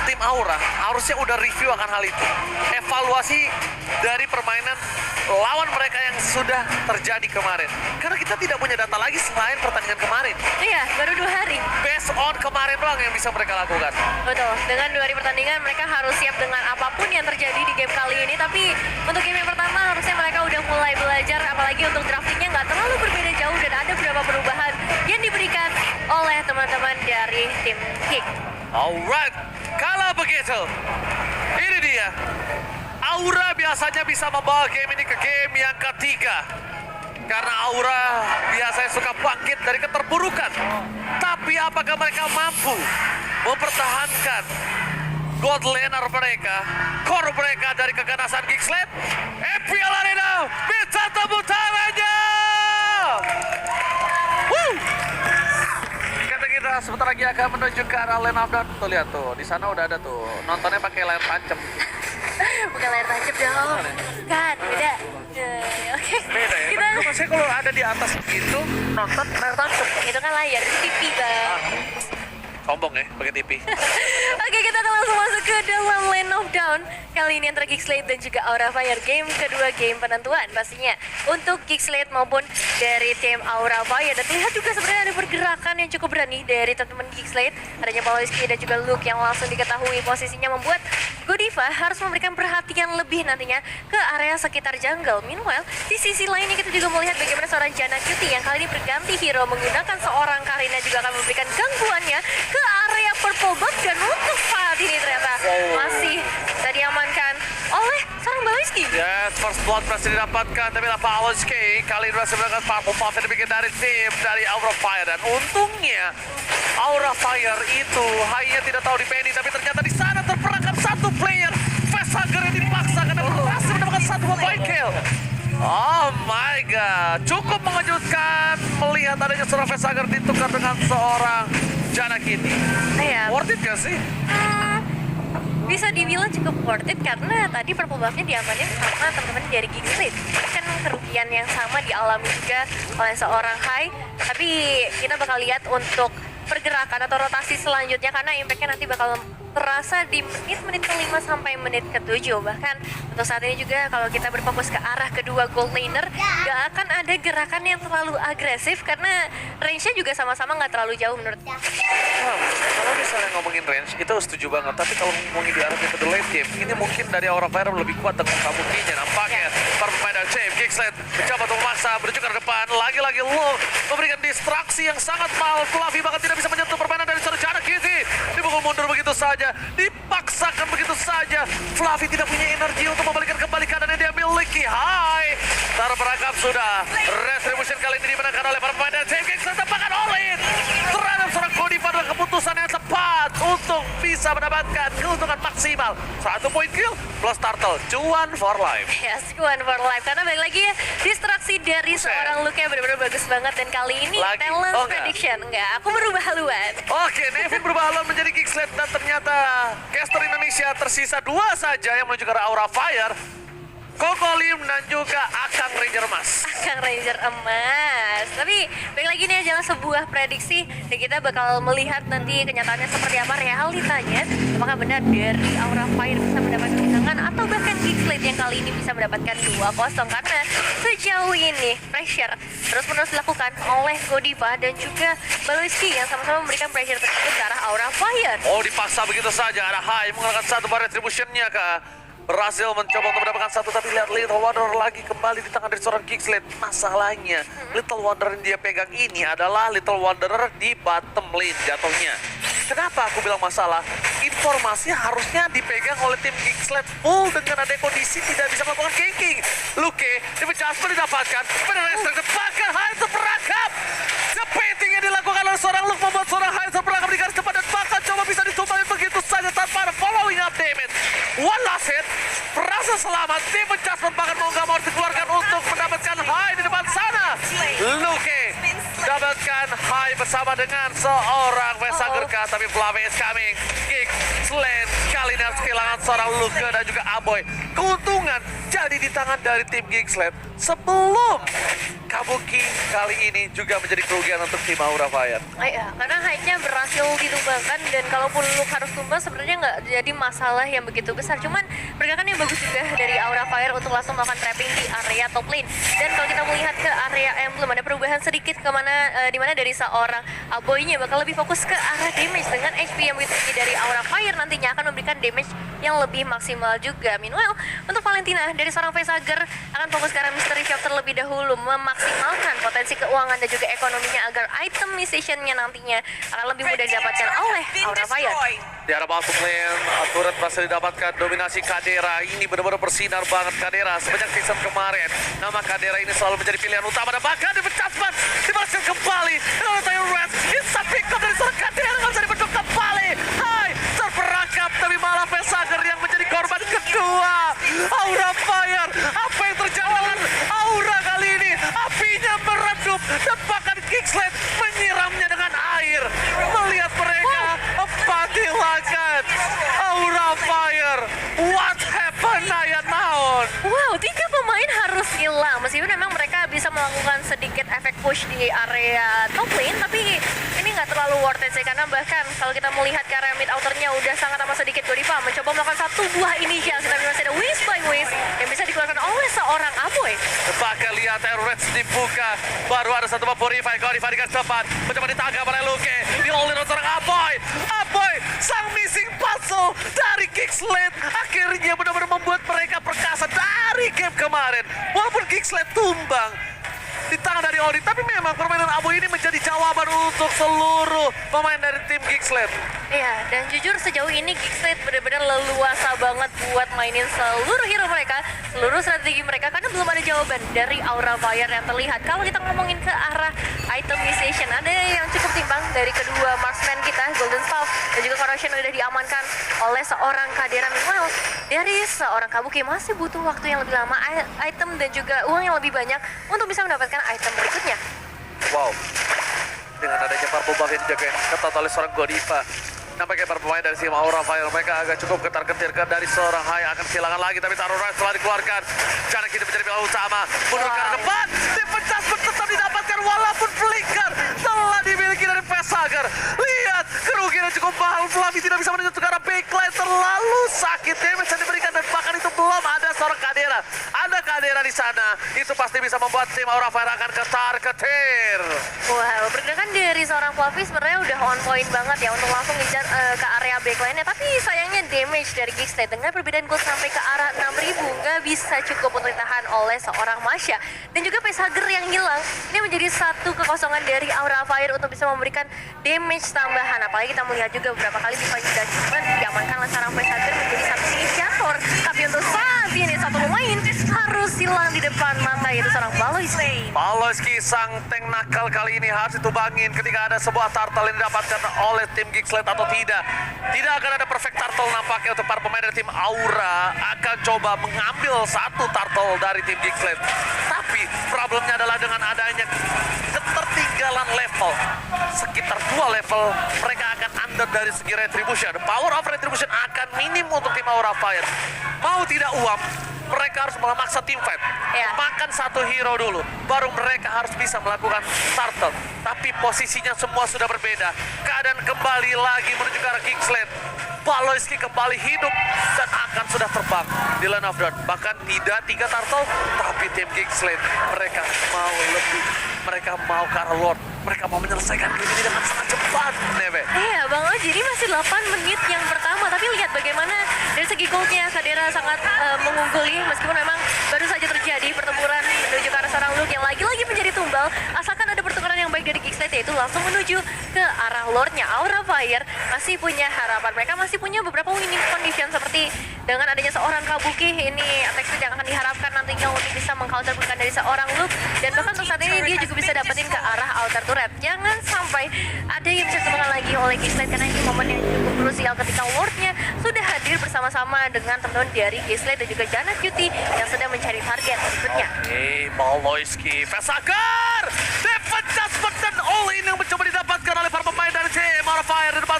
A: tim Aura harusnya udah review akan hal itu. Evaluasi dari permainan lawan mereka yang sudah terjadi kemarin. Karena kita tidak punya data lagi selain pertandingan kemarin.
B: Iya, baru 2 hari.
A: Based on kemarin doang yang bisa mereka lakukan.
B: Betul, dengan 2 hari pertandingan mereka harus siap dengan apapun yang terjadi di game kali ini. Tapi untuk game yang pertama harusnya mereka udah mulai belajar, apalagi untuk draftingnya nggak terlalu berbeda jauh dan ada beberapa perubahan yang diberikan oleh teman-teman dari tim Kick.
A: Alright, kalau begitu, ini dia. Aura biasanya bisa membawa game ini ke game yang ketiga. Karena Aura biasanya suka bangkit dari keterpurukan. Tapi apakah mereka mampu mempertahankan gold laner mereka, core mereka dari keganasan Geeksled? FPL Arena, bisa tepuk tangannya! Woo! Kata kita sebentar lagi akan menuju ke arah lane up down. Tuh lihat tuh, di sana udah ada tuh. Nontonnya pakai layar tancap.
B: Bukan layar tancap dong. Kan, beda. Oke.
A: Beda ya?
B: Kita,
A: Maksudnya kalau ada di atas gitu, nonton layar tancap.
B: itu kan layar, itu TV bang.
A: Sombong ya, pakai TV.
B: Oke, kita akan langsung masuk ke dalam Lane of Down. Kali ini antara Geekslate dan juga Aura Fire. Game kedua, game penentuan pastinya. Untuk Geekslate maupun dari tim Aura Fire. Dan terlihat juga sebenarnya ada pergerakan yang cukup berani dari teman-teman Geekslate. Adanya Pawliski dan juga Luke yang langsung diketahui posisinya membuat Godiva harus memberikan perhatian lebih nantinya ke area sekitar jungle. Meanwhile, di sisi lainnya kita juga melihat bagaimana seorang Jana Cutie yang kali ini berganti hero menggunakan seorang Karina juga akan memberikan gangguannya ke area purple buff dan untuk saat ini ternyata masih bisa diamankan oleh seorang Pawliski.
A: Yes, first blood berhasil didapatkan, tapi Pawliski kali ini berhasil mendapatkan purple buff yang dibikin dari tim dari Aura Fire. Dan untungnya Aura Fire itu hanya tidak tahu di penny, tapi ternyata di sana terperangkap satu player. Facehugger yang dipaksa karena berhasil mendapatkan satu point kill. Oh my god, cukup mengejutkan melihat adanya seorang Facehugger ditukar dengan seorang Jana Kitty.
B: Iya.
A: Worth it gak sih?
B: Bisa dibilang cukup worth it karena tadi purple buff-nya diamanin sama teman-teman dari Geekslate. Kan kerugian yang sama dialami juga oleh seorang Hai. Tapi kita bakal lihat untuk pergerakan atau rotasi selanjutnya karena impact-nya nanti bakal terasa di menit-menit ke-5 sampai menit ke-7. Bahkan untuk saat ini juga kalau kita berfokus ke arah kedua gold laner, gak akan ada gerakan yang terlalu agresif karena range-nya juga sama-sama nggak terlalu jauh menurut.
A: Kalau misalnya ngomongin range, itu setuju banget. Tapi kalau ngomongin di arah ke the late game, ini mungkin dari Aura Fire lebih kuat dengan Kabukinya. Nampaknya para pemain dari Chave Geeksled mencoba untuk memaksa, menuju ke depan. Lagi-lagi Lo memberikan distraksi yang sangat mahal. Fluffy bahkan tidak bisa menyentuh permainan dari seorang Jana Kitty. Dipukul mundur begitu saja, dipaksakan begitu saja. Fluffy tidak punya energi untuk membalikan kembali keadaan yang dia miliki. Hai, terperangkap sudah. Retribution kali ini dimenangkan oleh para pemain dari Chave Geeksled. Tepakan all-in terhadap seorang Godiva dengan keputusan yang tepat untuk bisa mendapatkan keuntungan maksimal. 1 point kill plus turtle, cuan for life.
B: Yes, one for life. Karena balik lagi ya, distraksi dari seorang Luke yang benar-benar bagus banget. Dan kali ini
A: Lagi?
B: talent
A: Oh, enggak.
B: prediction. Enggak, aku berubah haluan.
A: Oke, Nevin berubah haluan menjadi Geeksled dan ternyata caster Indonesia tersisa 2 saja yang menuju ke arah Aura Fire. Kokolim dan juga Akang Ranger Emas.
B: Kang Ranger emas. Tapi balik lagi ini adalah sebuah prediksi dan kita bakal melihat nanti kenyataannya seperti apa realitanya. Apakah benar dari Aura Fire bisa mendapatkan kemenangan atau bahkan Geekslate yang kali ini bisa mendapatkan 2-0 karena sejauh ini pressure terus-menerus dilakukan oleh Godiva dan juga Pawliski yang sama-sama memberikan pressure tersebut ke arah Aura Fire.
A: Oh, dipaksa begitu saja. Ada Hai mengalahkan satu bar retribution-nya kah? Berhasil mencoba untuk mendapatkan satu, tapi lihat Little Wanderer lagi kembali di tangan dari seorang Geekslate. Masalahnya, Little Wanderer yang dia pegang ini adalah Little Wanderer di bottom lane jatuhnya. Kenapa aku bilang masalah? Informasi harusnya dipegang oleh tim Geekslate full dengan ada kondisi tidak bisa melakukan ganking. Luke, David Jasper didapatkan, pada restricted, bahkan Hai terperangkap. Sepating yang dilakukan oleh seorang Luke membuat seorang Hai terperangkap di garis depan dan bahkan coba bisa ditumbangin begitu saja tanpa ada following up damage. One last hit, bersama dengan seorang Vesager K, tapi Flame is coming. Kick, Slant, kali ini harus kehilangan seorang Luke dan juga Aboy. Keuntungan jadi di tangan dari tim Geeksland sebelum Kabuki kali ini juga menjadi kerugian untuk tim Aura Fire.
B: Iya, karena hype-nya berhasil ditumbangkan dan kalaupun Luke harus tumbang sebenarnya nggak jadi masalah yang begitu besar. Cuman pergerakan yang bagus juga dari Aura Fire untuk langsung melakukan trapping di area top lane. Dan kalau kita melihat ke area emblem ada perubahan sedikit kemana dimana dari seorang Aboy-nya bakal lebih fokus ke arah damage dengan HP yang begitu tinggi dari Aura Fire nantinya akan memberikan damage yang lebih maksimal juga. Meanwhile, untuk Valentina dari seorang Vesager akan fokus ke arah Mystery Shop terlebih dahulu, memaksimalkan potensi keuangan dan juga ekonominya agar itemization-nya nantinya akan lebih mudah didapatkan oleh Aura Fire.
A: Di arah bottom lane, turret berhasil didapatkan dominasi Kadera. Ini benar-benar bersinar banget Kadera semenjak season kemarin. Nama Kadera ini selalu menjadi pilihan utama dan bahkan dipecahkan, dibalaskan kembali. Lalu Tayo Red, bisa pick up dari seorang Kadera, nggak bisa dibentuk kembali. Hai, terperangkap, tapi malah Vesager yang menjadi korban kedua. Aura Fire, apa yang terjadi dengan Aura kali ini? Apinya meredup dan bahkan Geeksland menyiramnya dengan air. Melihat mereka kehilangan Aura Fire. What happened, Naya Naon?
B: Wow, 3 pemain harus hilang. Meskipun memang mereka bisa melakukan sedikit efek push di area top lane, tapi ini nggak terlalu worth it sih. Karena bahkan kalau kita melihat ke area mid outernya udah sangat amat sedikit Godiva mencoba melakukan satu buah inisiasi, tapi masih ada Wiz by Wiz yang bisa dikeluarkan oleh seorang Aboy.
A: Bahkan lihat Reds dibuka, baru ada satu Purify. Godiva di garis depan, mencoba ditangkap oleh Luke. Dilolin oleh seorang Aboy. Aboy, sang missing puzzle dari Geeksland akhirnya benar-benar membuat mereka perkasa dari game kemarin. Walaupun Geeksland tumbang di tangan dari Odin, tapi memang permainan Aboy ini menjadi jawaban untuk seluruh pemain dari tim Geeksland.
B: Iya, dan jujur sejauh ini Geeksland benar-benar leluasa banget buat mainin seluruh hero mereka, seluruh strategi mereka, karena belum ada jawaban dari Aura Fire yang terlihat. Kalau kita ngomongin ke arah itemization, ada yang cukup timbang dari kedua marksman kita, Golden Staff dan juga Corrosion udah diamankan oleh seorang Kadera. Meanwhile, dari seorang Kabuki masih butuh waktu yang lebih lama, item dan juga uang yang lebih banyak untuk bisa mendapatkan item berikutnya.
A: Wow, dengan adanya purple buff yang dijaga ketat oleh seorang Godiva, nampaknya para pemain dari tim Aura Fire mereka agak cukup ketar-ketir dari seorang Hai akan kehilangan lagi, tapi taruh Rise telah dikeluarkan. Jangan kita menjadi pilihan utama, mundur ke arah depan, dipecah tetap didapatkan walaupun flicker telah dimiliki dari Vesager. Lihat, kerugian yang cukup mahal, Flavi tidak bisa menuju ke arah backline, terlalu sakit damage yang diberikan dan bahkan itu belum ada seorang Kadera. Ada Kadera di sana, itu pasti bisa membuat tim Aura Fire akan ketar-ketir.
B: Wow, pergerakan dari seorang Fluffy sebenarnya udah on point banget ya untuk langsung ngejar ke area backline-nya, tapi sayangnya damage dari Geeksland dengan perbedaan gold sampai ke arah 6.000 nggak bisa cukup untuk ditahan oleh seorang Masya. Dan juga Vesager yang hilang, ini menjadi satu kekosongan dari Aura Fire untuk bisa memberikan damage tambahan. Apalagi kita melihat juga beberapa kali Divine Judgment diamankan oleh seorang Vesager menjadi satu inisiator, tapi untuk saat ini satu pemain harus hilang di depan mata, yaitu seorang Baloyski.
A: Baloyski, sang tank nakal kali ini harus ditubangin ketika ada sebuah turtle yang didapatkan oleh tim Geeksland atau tidak. Tidak akan ada perfect turtle nampaknya untuk para pemain dari tim Aura akan coba mengambil satu turtle dari tim Geeksland. Tapi problemnya adalah dengan adanya ketertinggalan level, sekitar 2 level, mereka akan under dari segi retribution. The power of retribution akan minim untuk tim Aura Fire. Mau tidak uang, mereka harus memaksa team fight.
B: Ya.
A: Makan satu hero dulu, baru mereka harus bisa melakukan turtle. Tapi posisinya semua sudah berbeda. Keadaan kembali lagi menuju ke arah Geeksland. Baloyski kembali hidup dan akan sudah terbang di line of dawn. Bahkan tidak 3 turtle, tapi tim Geeksland mereka mau lebih. Mereka mau ke arah Lord. Mereka mau menyelesaikan game ini dengan sangat cepat, Neve.
B: Iya, Bang Lo, jadi masih 8 menit yang pertama, tapi lihat bagaimana dari segi goldnya Kadera sangat mengungguli, meskipun memang baru saja terjadi pertempuran menuju ke arah seorang Luke yang lagi-lagi menjadi tumbal. Asalkan ada pertukaran yang baik dari Geeksland, yaitu langsung menuju ke arah Lordnya. Aura Fire masih punya harapan, mereka masih punya beberapa winning condition seperti dengan adanya seorang Kabuki, ini attack speed yang akan diharapkan nantinya untuk bisa mengcounter bukan dari seorang Luke, dan bahkan untuk saat ini dia juga bisa dapetin ke arah outer turret. Jangan sampai ada yang bisa ditemukan lagi oleh Geeksland, karena ini momen yang cukup krusial ketika Lordnya sudah hadir bersama-sama dengan teman-teman dari Geeksland dan juga Jana Cutie yang sedang mencari target berikutnya.
A: Baloyski, Vesager, dipecah dan all in yang mencoba didapatkan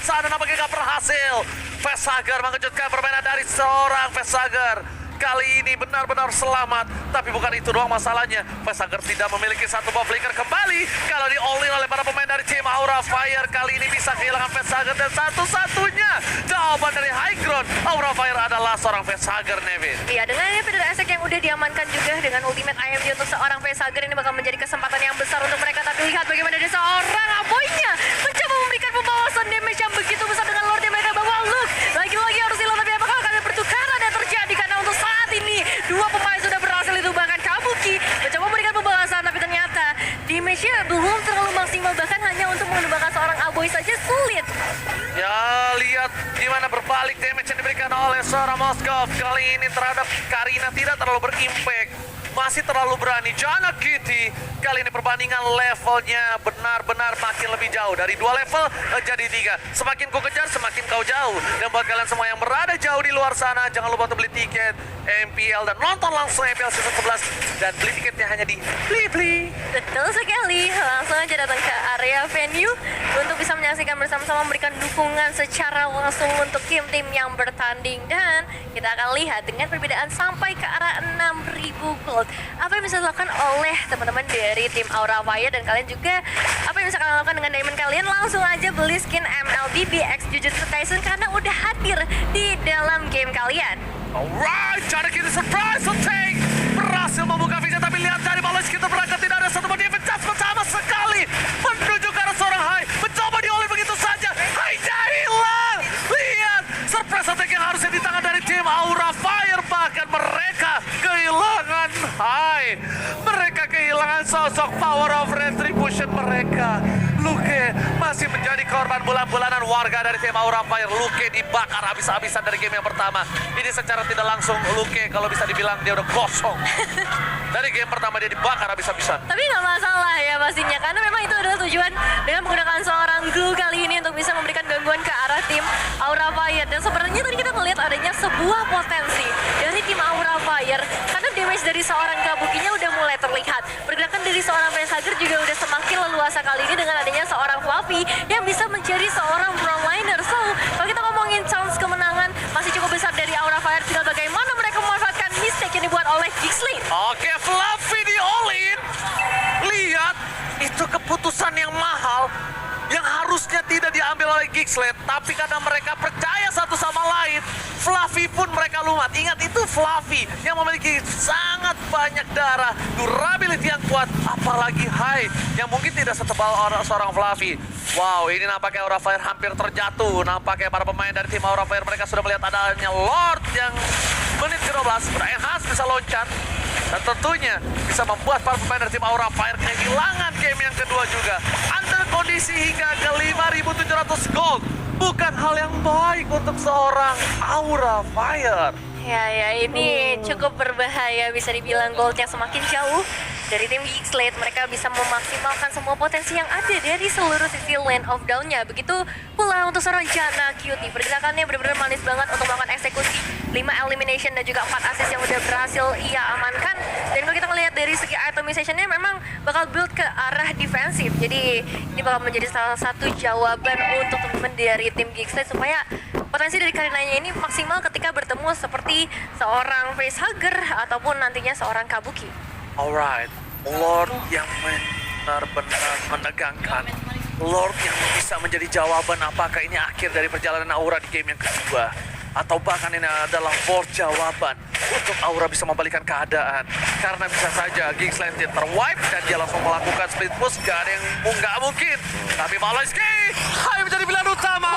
A: depan sana nampaknya nggak berhasil. Vesager mengejutkan permainan dari seorang Vesager. Kali ini benar-benar selamat, tapi bukan itu doang masalahnya. Vesager tidak memiliki satu ball flicker kembali. Kalau di all in oleh para pemain dari tim Aura Fire, kali ini bisa kehilangan Vesager. Dan satu-satunya jawaban dari high ground Aura Fire adalah seorang Vesager, Nevin.
B: Iya, dengan Invader Esek yang udah diamankan juga dengan ultimate IMD untuk seorang Vesager, ini bakal menjadi kesempatan yang besar untuk mereka. Tapi lihat bagaimana dari seorang Aboynya mencoba memberikan pembawasan damage yang begitu besar dengan Lord yang mereka bawa. Look, lagi-lagi harus hilang, tapi apakah akan ada pertukaran yang terjadi? Karena untuk saat ini dua pemain sudah berhasil, itu bahkan Kabuki mencoba memberikan pembahasan, tapi ternyata damage-nya belum terlalu maksimal, bahkan hanya untuk menembakkan seorang Aboy saja sulit.
A: Ya, lihat gimana berbalik damage yang diberikan oleh seorang Moskov. Kali ini terhadap Karina tidak terlalu berimpact. Masih terlalu berani. Jana Kitty. Kali ini perbandingan levelnya benar-benar makin lebih jauh. Dari 2 level menjadi 3. Semakin kau kejar, semakin kau jauh. Dan buat kalian semua yang berada jauh di luar sana, jangan lupa untuk beli tiket MPL dan nonton langsung MPL season 11. Dan beli tiketnya hanya di Blibli.
B: Betul sekali, langsung aja datang ke area venue untuk bisa menyaksikan bersama-sama, memberikan dukungan secara langsung untuk tim-tim yang bertanding. Dan kita akan lihat dengan perbedaan sampai ke arah 6.000 gold. Apa yang bisa dilakukan oleh teman-teman dari tim Aura Fire, dan kalian juga apa yang bisa kalian lakukan dengan diamond kalian? Langsung aja beli skin MLBB X Jujutsu Kaisen karena udah hadir di dalam game kalian.
A: Alright, Jana Kitty surprise attack. Berhasil membuka vision, tapi lihat dari Balos kita berangkat tidak ada satu defense sama sekali. Menuju ke arah seorang Hai, mencoba dioleh begitu saja. Hai-nya hilang. Lihat, surprise attack yang harusnya di tangan dari tim Aura Fire, bahkan mereka kehilangan Hai. Mereka kehilangan sosok power of retribution mereka. Luke masih menjadi korban bulan-bulanan warga dari tim Aura Fire. Luke dibakar habis-habisan dari game yang pertama. Ini secara tidak langsung Luke kalau bisa dibilang dia udah kosong. Dari game pertama dia dibakar habis-habisan.
B: Tapi nggak masalah ya pastinya, karena memang itu adalah tujuan dengan menggunakan seorang glue kali ini untuk bisa memberikan gangguan ke arah tim Aura Fire. Dan sebenarnya tadi kita melihat adanya sebuah potensi dari tim Aura Fire, karena damage dari seorang Kabukinya udah mulai terlihat. Pergerakan dari seorang Vesager juga udah semakin leluasa kali ini dengan adanya seorang Fluffy yang bisa menjadi seorang frontliner. So, kalau kita ngomongin chance kemenangan masih cukup besar dari Aura Fire, tinggal bagaimana mereka memanfaatkan mistake yang dibuat oleh Gixlin.
A: Oke, Fluffy di all-in. Lihat, itu keputusan yang mahal yang harusnya tidak diambil oleh Gixlet, tapi karena mereka percaya satu sama lain, Fluffy pun mereka lumat. Ingat, itu Fluffy yang memiliki sangat banyak darah, durability yang kuat, apalagi Hai yang mungkin tidak setebal seorang Fluffy. Wow, ini nampaknya Aura Fire hampir terjatuh. Nampaknya para pemain dari tim Aura Fire mereka sudah melihat adanya Lord yang menit ke-12 berenhance bisa loncat. Dan tentunya bisa membuat para pemain dari tim Aura Fire kehilangan game yang kedua juga. Under kondisi hingga ke 5.700 gold. Bukan hal yang baik untuk seorang Aura Fire.
B: Ya, ini cukup berbahaya, bisa dibilang goldnya semakin jauh dari tim Geekslate. Mereka bisa memaksimalkan semua potensi yang ada dari seluruh sisi Land of Down-nya. Begitu pula untuk seorang Jana Cutie, pergerakannya benar-benar manis banget untuk melakukan eksekusi 5 elimination dan juga 4 assist yang udah berhasil ia amankan. Dan kalau kita melihat dari segi itemization-nya memang bakal build ke arah defensif. Jadi ini bakal menjadi salah satu jawaban untuk teman-teman dari tim Geekslate supaya potensi dari Karinanya ini maksimal ketika bertemu seperti seorang Facehugger ataupun nantinya seorang Kabuki.
A: Alright, Lord yang benar-benar menegangkan. Lord yang bisa menjadi jawaban apakah ini akhir dari perjalanan Aura di game yang kedua. Atau bahkan ini adalah board jawaban untuk Aura bisa membalikan keadaan. Karena bisa saja Geekslate terwipe dan dia langsung melakukan split push. Gak ada yang nggak mungkin. Tapi Maloyski, Hai menjadi pilihan utama.